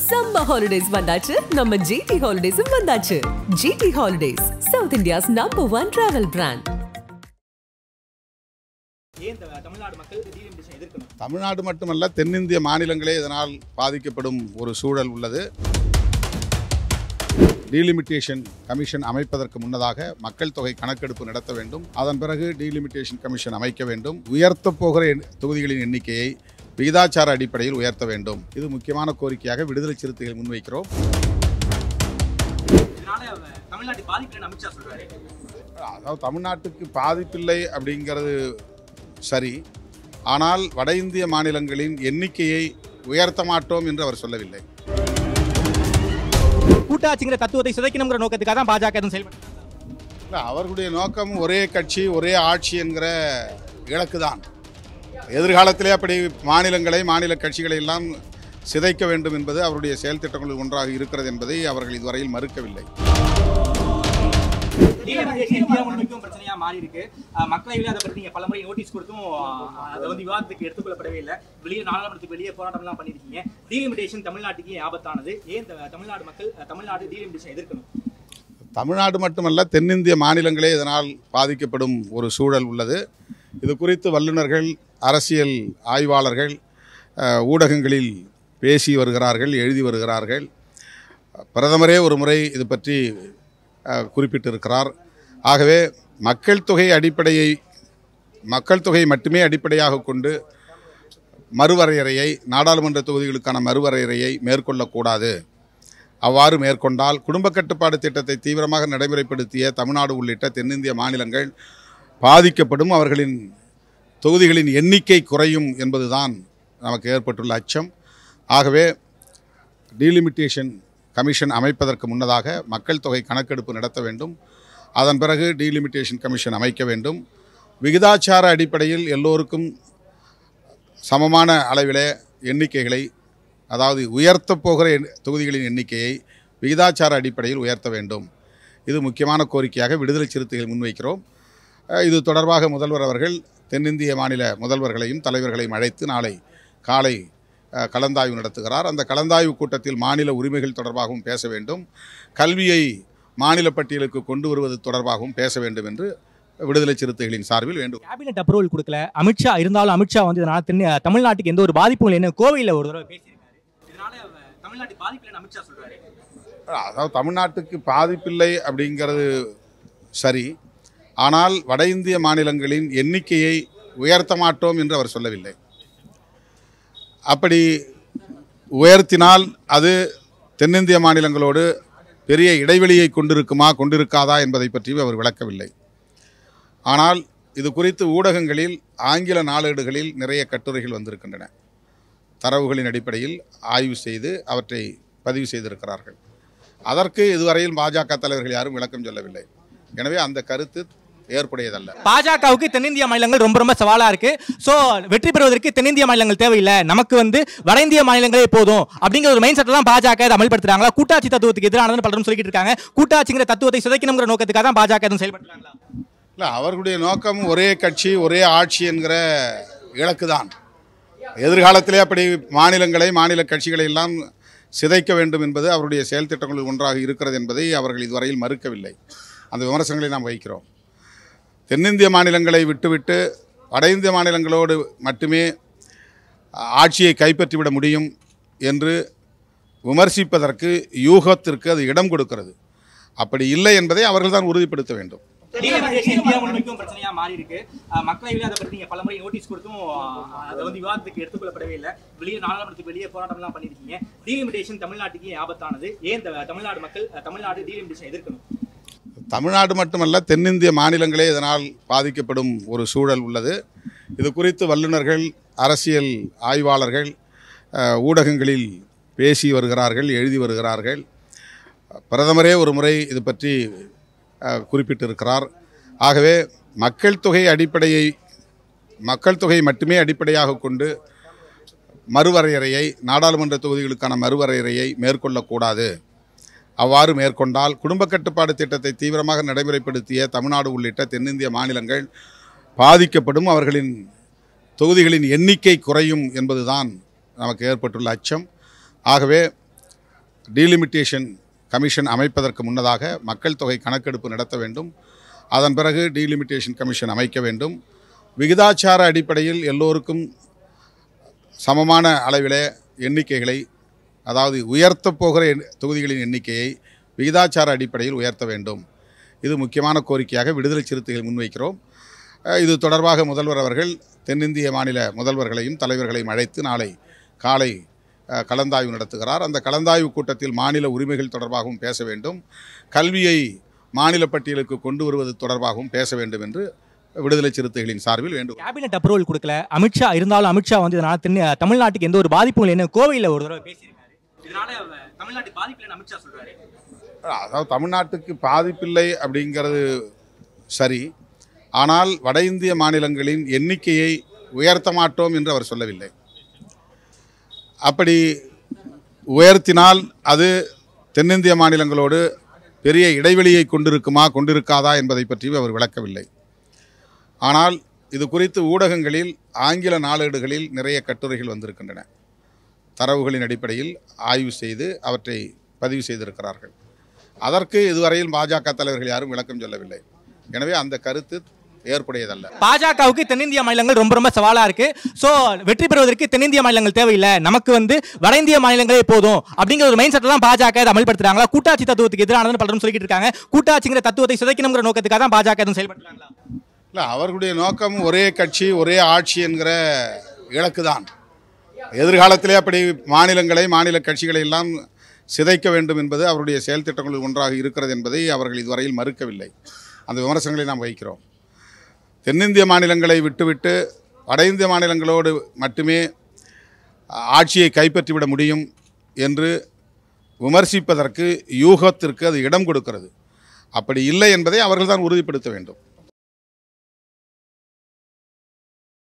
Summer holidays vandachu, நம்ம GT Holidays vandachu. GT Holidays, South India's #1 travel brand. Tamil Nadu மட்டுமல்ல, தென்னிந்திய மாநிலங்களே இதனால் பாதிக்கப்படும் ஒரு சூழல் உள்ளது. டீலிமிட்டேஷன் கமிஷன் அமைப்பதற்கு முன்னதாக மக்கள் தொகை கணக்கெடுப்பு நடத்த வேண்டும். அதன் பிறகு டீலிமிட்டேஷன் கமிஷன் அமைக்க வேண்டும். உயர்த்தப் போகிற தொகுதிகளின் எண்ணிக்கையை விகிதாச்சார அடிப்படையில் உயர்த்த வேண்டும். இது முக்கியமான கோரிக்கையாக விடுதலை சிறுத்தைகள் முன்வைக்கிறோம். அதாவது தமிழ்நாட்டுக்கு பாதிப்பில்லை அப்படிங்கிறது சரி, ஆனால் வட இந்திய மாநிலங்களின் எண்ணிக்கையை உயர்த்த மாட்டோம் என்று அவர் சொல்லவில்லை. கூட்டாட்சிங்கிற தத்துவத்தை சிதைக்கணுங்கிற நோக்கத்துக்காக தான் பாஜக செயல்படுறாங்க. அவர்களுடைய நோக்கம் ஒரே கட்சி ஒரே ஆட்சி என்கிற இலக்கு தான். எதிர்காலத்திலே அப்படி மாநிலங்களை மாநில கட்சிகளை எல்லாம் சிதைக்க வேண்டும் என்பது அவருடைய செயல் திட்டங்களில் ஒன்றாக இருக்கிறது என்பதை அவர்கள் இதுவரையில் மறுக்கவில்லை. பிரச்சனையா மாறி இருக்கு. மக்களவையில் அதை பற்றி நீங்க பலமுறை நோட்டீஸ் கொடுத்தும் அதை விவாதத்துக்கு எடுத்துக்கொள்ளப்படவே இல்லை. வெளியே நாடாளுமன்றத்துக்கு வெளியே போராட்டம் எல்லாம் பண்ணிருக்கீங்க. டீலிமிட்டேஷன் தமிழ்நாட்டுக்கு ஆபத்தானது. ஏன் தமிழ்நாடு மக்கள் தமிழ்நாடு டீலிமிட்டேஷன் எதிர்க்கணும்? தமிழ்நாடு மட்டுமல்ல, தென்னிந்திய மாநிலங்களே இதனால் பாதிக்கப்படும் ஒரு சூழல் உள்ளது. இது குறித்து வல்லுநர்கள், அரசியல் ஆய்வாளர்கள் ஊடகங்களில் பேசி வருகிறார்கள், எழுதி வருகிறார்கள். பிரதமரே ஒரு முறை இது பற்றி குறிப்பிட்டிருக்கிறார். ஆகவே மக்கள் தொகை மட்டுமே அடிப்படையாக கொண்டு மறுவரையறையை, நாடாளுமன்ற தொகுதிகளுக்கான மறுவரையறையை மேற்கொள்ளக்கூடாது. அவ்வாறு மேற்கொண்டால் குடும்ப கட்டுப்பாடு திட்டத்தை தீவிரமாக நடைமுறைப்படுத்திய தமிழ்நாடு உள்ளிட்ட தென்னிந்திய மாநிலங்கள் பாதிக்கப்படும். அவர்களின் தொகுதிகளின் எண்ணிக்கை குறையும் என்பதுதான் நமக்கு ஏற்பட்டுள்ள அச்சம். ஆகவே டீலிமிட்டேஷன் கமிஷன் அமைப்பதற்கு முன்னதாக மக்கள் தொகை கணக்கெடுப்பு நடத்த வேண்டும். அதன் பிறகு டீலிமிட்டேஷன் கமிஷன் அமைக்க வேண்டும். விகிதாச்சார அடிப்படையில் எல்லோருக்கும் சமமான அளவிலே எண்ணிக்கைகளை, அதாவது உயர்த்தப் போகிற தொகுதிகளின் எண்ணிக்கையை விகிதாச்சார அடிப்படையில் உயர்த்த வேண்டும். இது முக்கியமான கோரிக்கையாக விடுதலை சிறுத்தைகள் முன்வைக்கிறோம். இது தொடர்பாக முதல்வர் அவர்கள் தென்னிந்திய மாநில முதல்வர்களையும் தலைவர்களையும் அழைத்து நாளை காலை கலந்தாய்வு நடத்துகிறார். அந்த கலந்தாய்வு கூட்டத்தில் மாநில உரிமைகள் தொடர்பாகவும் பேச வேண்டும், கல்வியை மாநில பட்டியலுக்கு கொண்டு வருவது தொடர்பாகவும் பேச வேண்டும் என்று விடுதலை சிறுத்தைகளின் சார்பில் வேண்டும். கேபினெட் அப்ரூவல் கொடுக்கல அமித்ஷா, இருந்தாலும் அமித்ஷா இதனால தமிழ்நாட்டுக்கு எந்த ஒரு பாதிப்பும் இல்லை. கோவையில் ஒரு தடவை பேசியிருக்காரு. இதனால தமிழ்நாட்டுக்கு பாதிப்பில்லைன்னு அமித்ஷா சொல்றாரு. அதாவது தமிழ்நாட்டுக்கு பாதிப்பில்லை அப்படிங்கிறது சரி, ஆனால் வட இந்திய மாநிலங்களின் எண்ணிக்கையை உயர்த்த மாட்டோம் என்று அவர் சொல்லவில்லை. அப்படி உயர்த்தினால் அது தென்னிந்திய மாநிலங்களோடு பெரிய இடைவெளியை கொண்டிருக்காதா என்பதை பற்றியும் அவர் விளக்கவில்லை. ஆனால் இது குறித்து ஊடகங்களில், ஆங்கில நாளேடுகளில் நிறைய கட்டுரைகள் வந்திருக்கின்றன. தரவுகளின் அடிப்படையில் ஆய்வு செய்து அவற்றை பதிவு செய்திருக்கிறார்கள். அதற்கு இதுவரையில் பாஜக தலைவர்கள் யாரும் விளக்கம் சொல்லவில்லை. எனவே அந்த கருத்து ஏற்புடையதல்ல. பாஜகவுக்கு தென்னிந்திய மாநிலங்கள் ரொம்ப சவாலா இருக்கு. சோ வெற்றி பெறுவதற்கு தென்னிந்திய மாநிலங்கள் தேவையில்லை, நமக்கு வட இந்திய மாநிலங்களே போதும் அப்படிங்கிற ஒரு மைண்ட் செட் தான் பாஜக அமல்படுத்துறாங்களா? கூட்டாட்சி தத்துவத்துக்கு எதிரானதுன்னு பலரும் சொல்லிட்டு இருக்காங்க. கூட்டாட்சிங்கிற தத்துவத்தை சிதைக்கணுங்கிற நோக்கத்துக்காக தான் பாஜக செயல்படுறாங்களா? இல்லை, அவர்களுடைய நோக்கம் ஒரே கட்சி ஒரே ஆட்சி என்கிற இலக்கு தான். எதிர்காலத்திலே அப்படி மாநிலங்களை மாநில கட்சிகளை எல்லாம் சிதைக்க வேண்டும் என்பது அவருடைய செயல் திட்டங்களில் ஒன்றாக இருக்கிறது என்பதை அவர்கள் இதுவரையில் மறுக்கவில்லை. அந்த விமர்சனங்களை நாம் வைக்கிறோம். தென்னிந்திய மாநிலங்களை விட்டுவிட்டு வட இந்திய மாநிலங்களோடு மட்டுமே ஆட்சியை கைப்பற்றிவிட முடியும் என்று விமர்சிப்பதற்கு யூகத்திற்கு அது இடம் கொடுக்கிறது. அப்படி இல்லை என்பதை அவர்கள் தான் உறுதிப்படுத்த வேண்டும். பிரச்சனையா மாறி இருக்கு. மக்களவையில் அதை பற்றி நீங்க பலமுறை நோட்டீஸ் கொடுத்தும் அதை விவாதத்துக்கு எடுத்துக்கொள்ளப்படவே இல்லை. வெளியே நாடாளுமன்றத்துக்கு வெளியே போராட்டம் எல்லாம் பண்ணிருக்கீங்க. டீலிமிட்டேஷன் தமிழ்நாட்டுக்கு ஆபத்தானது. ஏன் தமிழ்நாடு மக்கள் தமிழ்நாடு டீலிமிட்டேஷன் எதிர்க்கணும்? தமிழ்நாடு மட்டுமல்ல, தென்னிந்திய மாநிலங்களே இதனால் பாதிக்கப்படும் ஒரு சூழல் உள்ளது. இது குறித்து வல்லுநர்கள், அரசியல் ஆய்வாளர்கள் ஊடகங்களில் பேசி வருகிறார்கள், எழுதி வருகிறார்கள். பிரதமரே ஒரு முறை இது பற்றி குறிப்பிட்டிருக்கிறார். ஆகவே மக்கள் தொகை மட்டுமே அடிப்படையாக கொண்டு மறுவரையறையை, நாடாளுமன்ற தொகுதிகளுக்கான மறுவரையறையை மேற்கொள்ளக்கூடாது. அவ்வாறு மேற்கொண்டால் குடும்ப கட்டுப்பாடு திட்டத்தை தீவிரமாக நடைமுறைப்படுத்திய தமிழ்நாடு உள்ளிட்ட தென்னிந்திய மாநிலங்கள் பாதிக்கப்படும். அவர்களின் தொகுதிகளின் எண்ணிக்கை குறையும் என்பதுதான் நமக்கு ஏற்பட்டுள்ள அச்சம். ஆகவே டீலிமிட்டேஷன் கமிஷன் அமைப்பதற்கு முன்னதாக மக்கள் தொகை கணக்கெடுப்பு நடத்த வேண்டும். அதன் பிறகு டீலிமிட்டேஷன் கமிஷன் அமைக்க வேண்டும். விகிதாச்சார அடிப்படையில் எல்லோருக்கும் சமமான அளவிலே எண்ணிக்கைகளை, அதாவது உயர்த்தப் போகிற தொகுதிகளின் எண்ணிக்கையை விகிதாச்சார அடிப்படையில் உயர்த்த வேண்டும். இது முக்கியமான கோரிக்கையாக விடுதலை சிறுத்தைகள் முன்வைக்கிறோம். இது தொடர்பாக முதல்வர் அவர்கள் தென்னிந்திய மாநில முதல்வர்களையும் தலைவர்களையும் அழைத்து நாளை காலை கலந்தாய்வு நடத்துகிறார். அந்த கலந்தாய்வு கூட்டத்தில் மாநில உரிமைகள் தொடர்பாகவும் பேச வேண்டும், கல்வியை மாநில பட்டியலுக்கு கொண்டு வருவது தொடர்பாகவும் பேச வேண்டும் என்று விடுதலை சிறுத்தைகளின் சார்பில் வேண்டும். கேபினெட் அப்ரூவல் கொடுக்கல அமித்ஷா, இருந்தாலும் அமித்ஷா வந்து இதனால தமிழ்நாட்டுக்கு எந்த ஒரு பாதிப்பும் இல்லைன்னு கோவையில் ஒரு தடவை பேசியிருக்காரு. இதனால தமிழ்நாட்டுக்கு பாதிப்பு இல்லைன்னு அமித்ஷா சொல்றாரு. அதாவது தமிழ்நாட்டுக்கு பாதிப்பில்லை அப்படிங்கிறது சரி, ஆனால் வட இந்திய மாநிலங்களின் எண்ணிக்கையை உயர்த்த மாட்டோம் என்று அவர் சொல்லவில்லை. அப்படி உயர்த்தினால் அது தென்னிந்திய மாநிலங்களோடு பெரிய இடைவெளியை கொண்டிருக்காதா என்பதை பற்றி அவர் விளக்கவில்லை. ஆனால் இது குறித்து ஊடகங்களில் ஆங்கில நாளேடுகளில் நிறைய கட்டுரைகள் வந்திருக்கின்றன. தரவுகளின் அடிப்படையில் ஆய்வு செய்து அவற்றை பதிவு செய்திருக்கிறார்கள். அதற்கு இதுவரையில் பாஜக தலைவர்கள் யாரும் விளக்கம் சொல்லவில்லை. எனவே அந்த கருத்து ஏற்புடையதல்ல. பாஜகவுக்கு தென்னிந்திய மாநிலங்கள் ரொம்ப சவாலா இருக்கு. சோ வெற்றி பெறுவதற்கு தென்னிந்திய மாநிலங்கள் தேவையில்லை, நமக்கு வந்து வட இந்திய மாநிலங்களே போதும் அப்படிங்கிற ஒரு மைண்ட் செட்டை தான் பாஜக இதை அமல்படுத்துறாங்களா? கூட்டாட்சி தத்துவத்துக்கு எதிரானதுன்னு பலரும் சொல்லிட்டு இருக்காங்க. கூட்டாட்சிங்கிற தத்துவத்தை சிதைக்கணுங்கிற நோக்கத்துக்காக தான் பாஜக எதுவும் செயல்படுறாங்களா? இல்லை, அவர்களுடைய நோக்கம் ஒரே கட்சி ஒரே ஆட்சி என்கிற இலக்கு தான். எதிர்காலத்திலே அப்படி மாநில கட்சிகளை எல்லாம் சிதைக்க வேண்டும் என்பது அவருடைய செயல் திட்டங்களில் ஒன்றாக இருக்கிறது என்பதை அவர்கள் இதுவரையில் மறுக்கவில்லை. அந்த விமர்சனங்களை நாம் வைக்கிறோம். தென்னிந்திய மாநிலங்களை விட்டுவிட்டு வட இந்திய மாநிலங்களோடு மட்டுமே ஆட்சியை கைப்பற்றிவிட முடியும் என்று விமர்சிப்பதற்கு யூகத்திற்கு அது இடம் கொடுக்கிறது. அப்படி இல்லை என்பதை அவர்கள் தான் உறுதிப்படுத்த வேண்டும்.